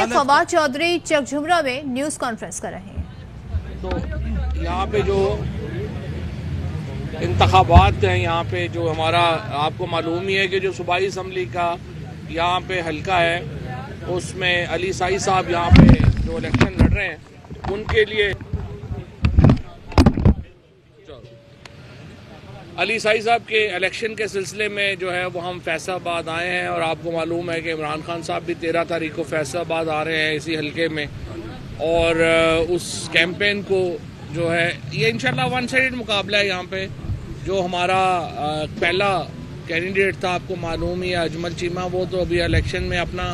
फवाद चौधरी चकझुमरा में news conference कर रहे हैं। तो यहाँ पे जो इंतखाबात हैं, यहाँ पे जो हमारा आपको मालूम ही है कि जो सूबाई असम्बली का यहाँ पे हल्का है, उसमें अली साई साहब यहाँ पे जो इलेक्शन लड़ रहे हैं उनके लिए अली साई साहब के इलेक्शन के सिलसिले में जो है वो हम फैसलाबाद आए हैं। और आपको मालूम है कि इमरान खान साहब भी 13 तारीख को फैसलाबाद आ रहे हैं इसी हल्के में, और उस कैंपेन को जो है ये इंशाल्लाह वन साइडेड मुकाबला है। यहाँ पे जो हमारा पहला कैंडिडेट था, आपको मालूम ही है, अजमल चीमा, वो तो अभी इलेक्शन में अपना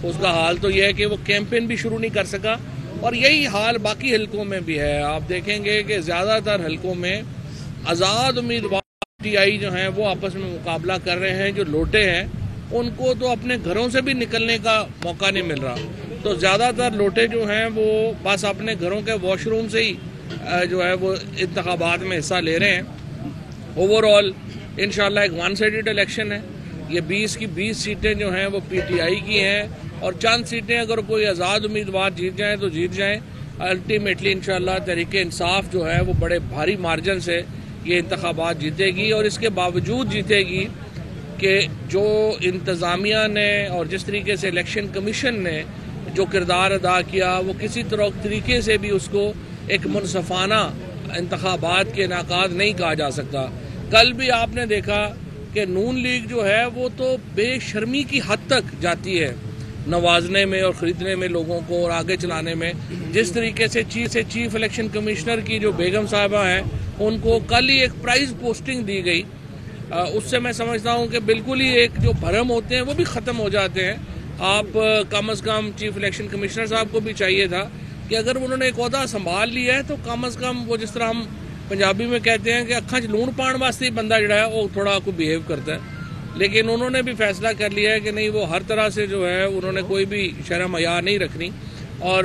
उसका हाल तो ये है कि वो कैंपेन भी शुरू नहीं कर सका, और यही हाल बाकी हल्कों में भी है। आप देखेंगे कि ज़्यादातर हल्कों में आज़ाद उम्मीदवार टीआई जो हैं वो आपस में मुकाबला कर रहे हैं। जो लोटे हैं उनको तो अपने घरों से भी निकलने का मौका नहीं मिल रहा, तो ज़्यादातर लोटे जो हैं वो बस अपने घरों के वॉशरूम से ही जो है वो इंतखाबात में हिस्सा ले रहे हैं। ओवरऑल इंशाल्लाह एक वन साइडेड इलेक्शन है। ये 20 की 20 सीटें जो हैं वो पीटीआई की हैं, और चंद सीटें अगर कोई आज़ाद उम्मीदवार जीत जाएँ तो जीत जाएँ। अल्टीमेटली इंशाल्लाह तहरीक इंसाफ जो है वो बड़े भारी मार्जिन से ये इंतखाबात जीतेगी, और इसके बावजूद जीतेगी कि जो इंतज़ामिया ने और जिस तरीके से इलेक्शन कमीशन ने जो किरदार अदा किया, वो किसी तरीके से भी उसको एक मुनसफाना इंतखाबात के इनेकाद नहीं कहा जा सकता। कल भी आपने देखा कि नून लीग जो है वो तो बेशर्मी की हद तक जाती है नवाजने में और ख़रीदने में लोगों को और आगे चलाने में। जिस तरीके से चीफ इलेक्शन कमिश्नर की जो बेगम साहिबा हैं उनको कल ही एक प्राइज़ पोस्टिंग दी गई, उससे मैं समझता हूँ कि बिल्कुल ही एक जो भरम होते हैं वो भी ख़त्म हो जाते हैं। आप कम अज़ कम चीफ इलेक्शन कमिश्नर साहब को भी चाहिए था कि अगर उन्होंने एक ओहदा संभाल लिया है तो कम अज़ कम वो, जिस तरह हम पंजाबी में कहते हैं कि अखा च लूण पाण वास्ते ही बंदा जड़ा है वो थोड़ा को बिहेव करता है, लेकिन उन्होंने भी फैसला कर लिया है कि नहीं, वो हर तरह से जो है उन्होंने कोई भी शर्म हया नहीं रखनी। और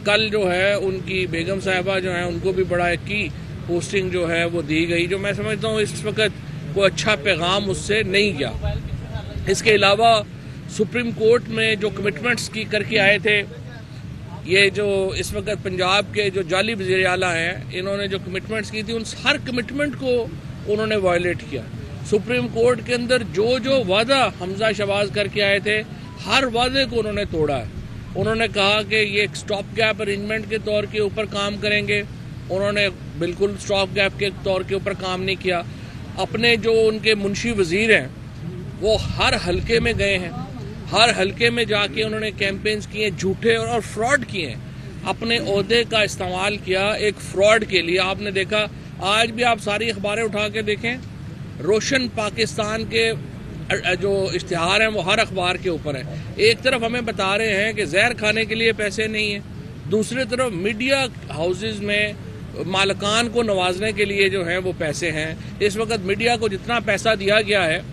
कल जो है उनकी बेगम साहिबा जो है उनको भी बड़ा एक की पोस्टिंग जो है वो दी गई, जो मैं समझता हूँ इस वक्त कोई अच्छा पैगाम उससे नहीं गया। इसके अलावा सुप्रीम कोर्ट में जो कमिटमेंट्स की करके आए थे, ये जो इस वक्त पंजाब के जो जाली वज़ीर आला हैं, इन्होंने जो कमिटमेंट्स की थी उन हर कमिटमेंट को उन्होंने वायलेट किया। सुप्रीम कोर्ट के अंदर जो वादा हमजा शहबाज करके आए थे, हर वादे को उन्होंने तोड़ा है। उन्होंने कहा कि ये एक स्टॉप गैप अरेंजमेंट के तौर के ऊपर काम करेंगे, उन्होंने बिल्कुल स्टॉप गैप के तौर के ऊपर काम नहीं किया। अपने जो उनके मुंशी वज़ीर हैं वो हर हलके में गए हैं, हर हलके में जाके उन्होंने कैंपेन्स किए, झूठे और फ्रॉड किए, अपने ओहदे का इस्तेमाल किया एक फ्रॉड के लिए। आपने देखा, आज भी आप सारी अखबारें उठा के देखें, रोशन पाकिस्तान के जो इश्तिहार हैं वो हर अखबार के ऊपर है। एक तरफ हमें बता रहे हैं कि जहर खाने के लिए पैसे नहीं है, दूसरी तरफ मीडिया हाउसेज में मालकान को नवाजने के लिए जो है वो पैसे हैं। इस वक्त मीडिया को जितना पैसा दिया गया है,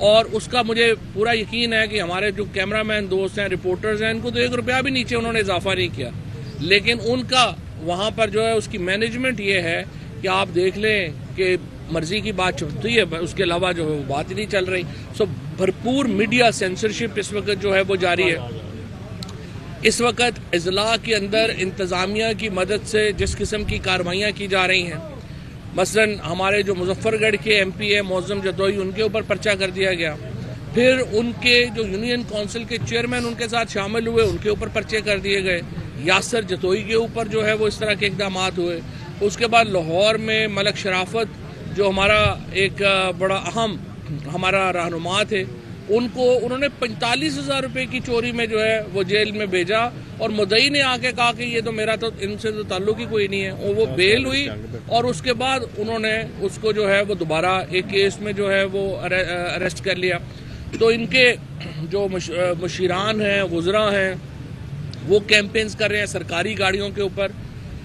और उसका मुझे पूरा यकीन है कि हमारे जो कैमरामैन दोस्त हैं, रिपोर्टर्स हैं, इनको तो 1 रुपया भी नीचे उन्होंने इजाफा नहीं किया, लेकिन उनका वहाँ पर जो है उसकी मैनेजमेंट ये है कि आप देख लें कि मर्जी की बात चलती है, उसके अलावा जो है वो बात ही नहीं चल रही। सो भरपूर मीडिया सेंसरशिप इस वक्त जो है वो जारी है। इस वक्त अजला के अंदर इंतज़ामिया की मदद से जिस किस्म की कार्रवाइयाँ की जा रही हैं, मसलन हमारे जो मुजफ्फरगढ़ के एमपी है मौज़म जतोई, उनके ऊपर पर्चा कर दिया गया। फिर उनके जो यूनियन काउंसिल के चेयरमैन उनके साथ शामिल हुए, उनके ऊपर पर्चे कर दिए गए। यासर जतोई के ऊपर जो है वो इस तरह के इक़दाम हुए। उसके बाद लाहौर में मलक शराफत जो हमारा एक बड़ा अहम हमारा रहनुमा थे, उनको उन्होंने 45,000 रुपये की चोरी में जो है वो जेल में भेजा, और मुद्दई ने आके कहा कि ये तो मेरा तो इनसे तो ताल्लुक ही कोई नहीं है, और वो बेल हुई। और उसके बाद उन्होंने उसको जो है वो दोबारा एक केस में जो है वो अरेस्ट कर लिया। तो इनके जो मुशीरान हैं, वज़रा हैं, वो कैंपेन्स कर रहे हैं सरकारी गाड़ियों के ऊपर।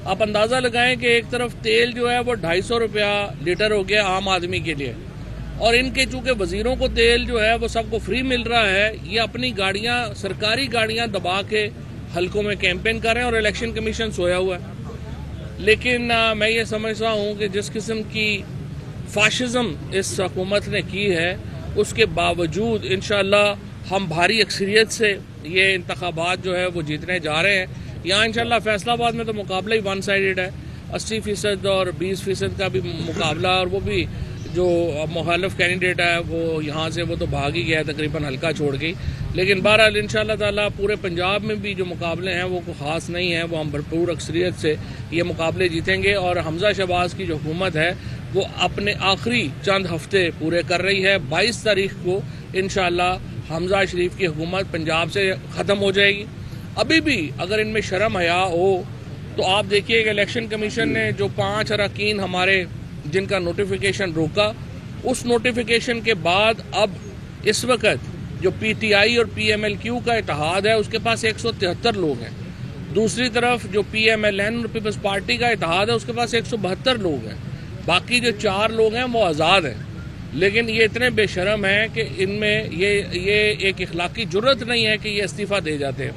आप अंदाज़ा लगाएं कि एक तरफ तेल जो है वो 250 रुपया लीटर हो गया आम आदमी के लिए, और इनके चूँकि वज़ीरों को तेल जो है वो सबको फ्री मिल रहा है, ये अपनी गाड़ियाँ, सरकारी गाड़ियाँ दबा के हलकों में कैंपेन कर रहे हैं, और इलेक्शन कमीशन सोया हुआ है। लेकिन मैं ये समझता हूँ कि जिस किस्म की फाशिज़म इस हुकूमत ने की है, उसके बावजूद इंशाअल्लाह हम भारी अक्सरियत से یہ انتخابات جو ہے وہ جیتنے جا رہے ہیں. یہاں انشاءاللہ فیصل آباد میں تو مقابلہ ہی 1 سائیڈڈ ہے. 80% اور 20% کا بھی مقابلہ, اور وہ بھی جو مخالف کینڈیڈیٹ ہے وہ یہاں سے وہ تو بھاگ ہی گیا تقریباً حلقہ چھوڑ کے. لیکن بہرحال انشاءاللہ تعالیٰ پورے پنجاب میں بھی جو مقابلے ہیں وہ کوئی خاص نہیں ہیں, وہ ہم بھرپور اکثریت سے یہ مقابلے جیتیں گے. اور حمزہ شہباز کی جو حکومت ہے وہ اپنے آخری چند ہفتے پورے کر رہی ہے. 22 تاریخ کو انشاءاللہ حمزہ شریف کی حکومت پنجاب سے ختم ہو جائے گی. ابھی بھی اگر ان میں شرم حیا ہو تو آپ دیکھیے کہ الیکشن کمیشن نے جو 5 اراکین ہمارے جن کا نوٹیفیکیشن روکا, اس نوٹیفیکیشن کے بعد اب اس وقت جو پی ٹی آئی اور پی ایم ایل کیو کا اتحاد ہے اس کے پاس 173 لوگ ہیں. دوسری طرف جو پی ایم ایل این اور پیپلز پارٹی کا اتحاد ہے اس کے پاس 172 لوگ ہیں. باقی جو 4 لوگ ہیں وہ آزاد ہیں. لیکن یہ اتنے بے شرم ہیں کہ ان میں یہ ایک اخلاقی جرت نہیں ہے کہ یہ استعفیٰ دے جاتے ہیں.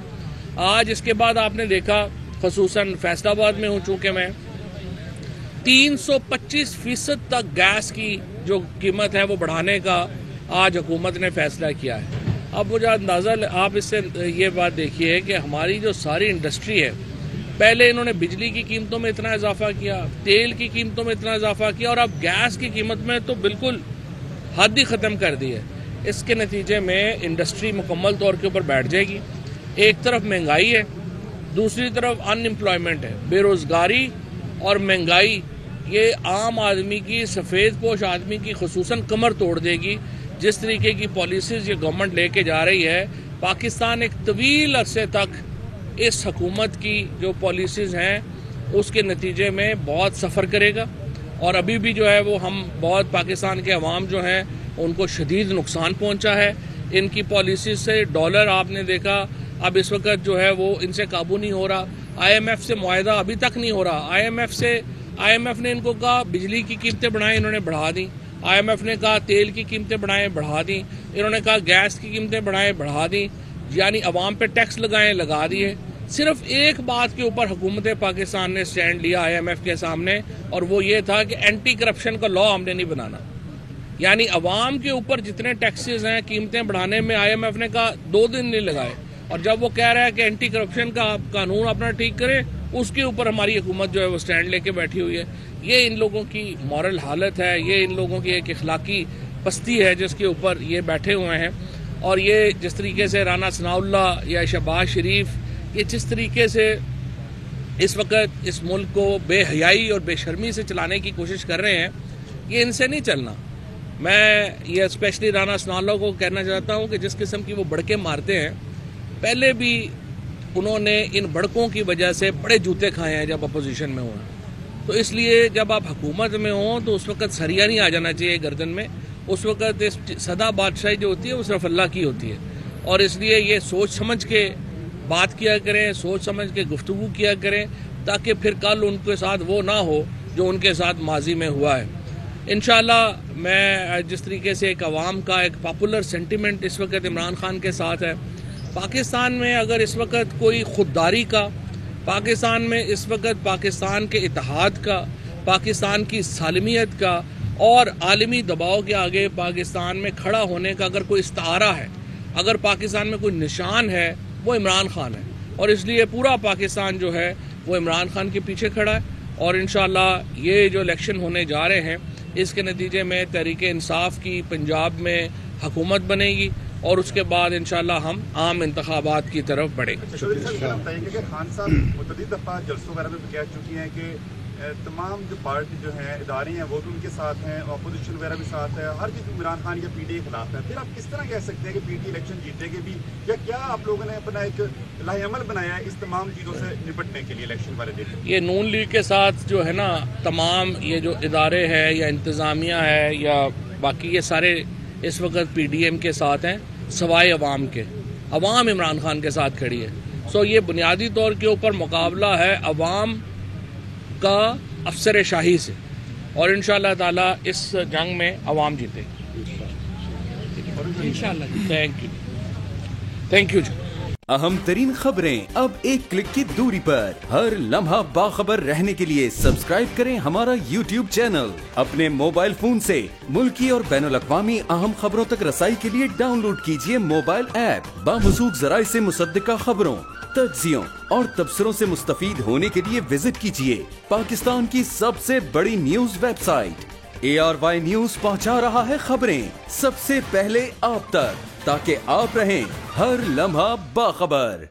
آج اس کے بعد آپ نے دیکھا خصوصاً فیصل آباد میں ہوں چونکہ میں, 325% تک گیس کی جو قیمت ہے وہ بڑھانے کا آج حکومت نے فیصلہ کیا ہے. اب مجھے اندازہ آپ اس سے یہ بات دیکھیے کہ ہماری جو ساری انڈسٹری ہے, پہلے انہوں نے بجلی کی قیمتوں میں اتنا اضافہ کیا, تیل کی قیمتوں میں اتنا اضافہ کیا, اور اب گیس کی قیمت میں تو بالکل حد ہی ختم کر دی ہے. اس کے نتیجے میں انڈسٹری مکمل طور کے اوپر بیٹھ جائے گی. ایک طرف مہنگائی ہے, دوسری طرف ان امپلائمنٹ ہے, بے روزگاری اور مہنگائی یہ عام آدمی کی, سفید پوش آدمی کی خصوصاً کمر توڑ دے گی. جس طریقے کی پالیسیز یہ گورنمنٹ لے کے جا رہی ہے, پاکستان ایک طویل عرصے تک اس حکومت کی جو پالیسیز ہیں اس کے نتیجے میں بہت سفر کرے گا. اور ابھی بھی جو ہے وہ ہم بہت پاکستان کے عوام جو ہیں ان کو شدید نقصان پہنچا ہے ان کی پالیسیز سے. ڈالر آپ نے دیکھا اب اس وقت جو ہے وہ ان سے قابو نہیں ہو رہا. آئی ایم ایف سے معاہدہ ابھی تک نہیں ہو رہا. آئی ایم ایف نے ان کو کہا بجلی کی قیمتیں بڑھائیں, انہوں نے بڑھا دیں. آئی ایم ایف نے کہا تیل کی قیمتیں بڑھائیں, بڑھا دیں. انہوں نے کہا گیس کی قیمتیں بڑھائیں, بڑھا دیں. یعنی عوام پہ ٹیکس لگائیں, لگا دیے. صرف ایک بات کے اوپر حکومت پاکستان نے سٹینڈ لیا آئی ایم ایف کے سامنے, اور وہ یہ تھا کہ اینٹی کرپشن کا لا ہم نے نہیں بنانا. یعنی عوام کے اوپر جتنے ٹیکسز ہیں قیمتیں بڑھانے میں آئی ایم ایف نے کہا 2 دن نہیں لگائے. اور جب وہ کہہ رہا ہے کہ اینٹی کرپشن کا قانون اپنا ٹھیک کرے, اس کے اوپر ہماری حکومت جو ہے وہ سٹینڈ لے کے بیٹھی ہوئی ہے. یہ ان لوگوں کی مورل حالت ہے, یہ ان لوگوں کی ایک اخلاقی پستی ہے جس کے اوپر یہ بیٹھے ہوئے ہیں. اور یہ جس طریقے سے رانا ثناء اللہ یا شہباز شریف یہ جس طریقے سے اس وقت اس ملک کو بے حیائی اور بے شرمی سے چلانے کی کوشش کر رہے ہیں, یہ ان سے نہیں چلنا. میں یہ اسپیشلی رانا ثناء اللہ کو کہنا چاہتا ہوں کہ جس قسم کی وہ بڑکے مارتے ہیں, پہلے بھی انہوں نے ان بڑکوں کی وجہ سے بڑے جوتے کھائے ہیں جب اپوزیشن میں ہوں. تو اس لیے جب آپ حکومت میں ہوں تو اس وقت سریا نہیں آ جانا چاہیے گردن میں. اس وقت سدا بادشاہی جو ہوتی ہے وہ صرف اللہ کی ہوتی ہے. اور اس لیے یہ سوچ سمجھ کے بات کیا کریں, سوچ سمجھ کے گفتگو کیا کریں, تاکہ پھر کل ان کے ساتھ وہ نہ ہو جو ان کے ساتھ ماضی میں ہوا ہے. انشاءاللہ میں جس طریقے سے ایک عوام کا ایک پاپولر سینٹیمنٹ اس وقت عمران خان کے ساتھ ہے, پاکستان میں اگر اس وقت کوئی خودداری کا, پاکستان میں اس وقت پاکستان کے اتحاد کا, پاکستان کی سالمیت کا اور عالمی دباؤ کے آگے پاکستان میں کھڑا ہونے کا اگر کوئی استعارہ ہے, اگر پاکستان میں کوئی نشان ہے, وہ عمران خان ہے. اور اس لیے پورا پاکستان جو ہے وہ عمران خان کے پیچھے کھڑا ہے. اور انشاءاللہ یہ جو الیکشن ہونے جا رہے ہیں اس کے نتیجے میں تحریک انصاف کی پنجاب میں حکومت بنے گی, اور اس کے بعد انشاءاللہ ہم عام انتخابات کی طرف بڑھیں گے. خان صاحب متعدد دفعہ جلسوں وغیرہ میں کہہ چکی ہیں کہ تمام جو پارٹی جو ہیں ادارے ہیں وہ بھی ان کے ساتھ ہیں, اپوزیشن وغیرہ بھی ساتھ ہے, ہر چیز عمران خان یا پی ٹی آئی کے خلاف ہے. پھر آپ کس طرح کہہ سکتے ہیں کہ پی ٹی آئی الیکشن جیتے گی بھی, یا کیا آپ لوگوں نے اپنا ایک لاہ عمل بنایا ہے اس تمام چیزوں سے نپٹنے کے لیے الیکشن والے دن؟ یہ نون لیگ کے ساتھ جو ہے نا تمام یہ جو ادارے ہیں یا انتظامیہ ہے یا باقی یہ سارے اس وقت پی ڈی ایم کے ساتھ ہیں, سوائے عوام کے. عوام عمران خان کے ساتھ کھڑی ہے. سو یہ بنیادی طور کے اوپر مقابلہ ہے عوام کا افسر شاہی سے, اور انشاءاللہ تعالی اس جنگ میں عوام جیتے گی انشاءاللہ. تھینک یو جی. अहम तरीन खबरें अब एक क्लिक की दूरी पर। हर लम्हा बाखबर रहने के लिए सब्सक्राइब करें हमारा YouTube चैनल। अपने मोबाइल फोन से मुल्की और बैनुल-अक़वामी अहम खबरों तक रसाई के लिए डाउनलोड कीजिए मोबाइल ऐप। बामसूख जराए से मुसद्दिका खबरों, तज्जियों और तबसरों से मुस्तफीद होने के लिए विजिट कीजिए पाकिस्तान की सबसे बड़ी न्यूज वेबसाइट। ARY न्यूज पहुंचा रहा है खबरें सबसे पहले आप तक, ताकि आप रहें हर लम्हा बाखबर।